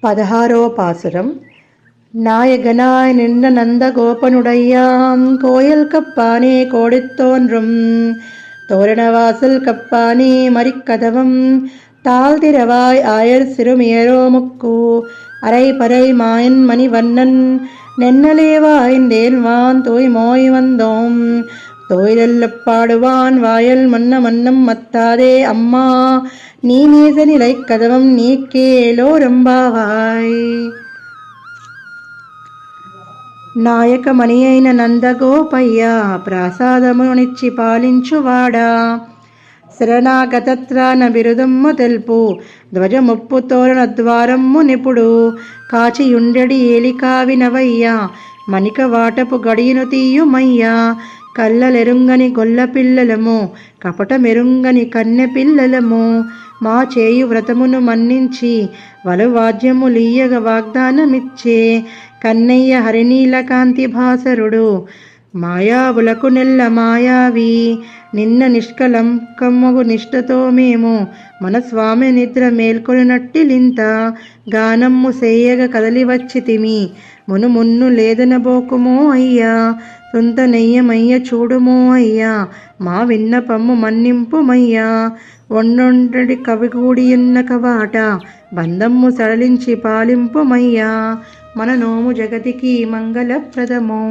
16వ పాసురం. நாயகனாய் நின்ற நந்த கோபனுடையாம் கோயில் கப்பானே கோடித்தோன்றும் தோரணவாசல் கப்பானே மறிக்கதவம் தாழ்திரவாய் ஆயர் சிறுமியரோ முக்கு அரைப்பறை மாயன் மணிவண்ணன் நென்னலேவாய்ந்தேன்வான் தூய்மோய் வந்தோம் தோய்தல்ல பாடுவான் வாயல் மன்ன மன்னம் மத்தாதே அம்மா நீ நீச நிலை கதவம் நீ కేలోరంబావాయ్. నాయకమణి అయిన నందగోపయ్య ప్రసాదమునిచ్చి పాలించువాడా శరణాగతత్రాన బిరుదమ్ము తెలుపు ధ్వజముప్పు తోరణ ద్వారమ్ము నిపుడు కాచియుండెడి ఏలికావినవయ్యా మణిక వాటపు గడియను తీయుమయ్యా కళ్ళలెరుంగని గొల్ల పిల్లలము కపటమెరుంగని కన్నె పిల్లలము మా చేయు వ్రతమును మన్నించి వలువాద్యములీయగ వాగ్దానమిచ్చే కన్నయ్య హరినీలకాంతి భాసరుడు మాయావులకు నెల్ల మాయావి నిన్న నిష్కలంకమ్మగు నిష్టతో మేము మన స్వామి నిద్ర మేల్కొలినట్టిలింత గానమ్ము సేయగ కదలి వచ్చితిమి మును మున్ను లేదనబోకుమో అయ్యా సొంత నెయ్యమయ్య చూడుమో అయ్యా మా విన్నపమ్ము మన్నింపుమయ్యా ఒండొండడి కవిగూడియున్న కవాట బంధమ్ము సడలించి పాలింపుమయ్యా మన నోము జగతికి మంగళప్రదము.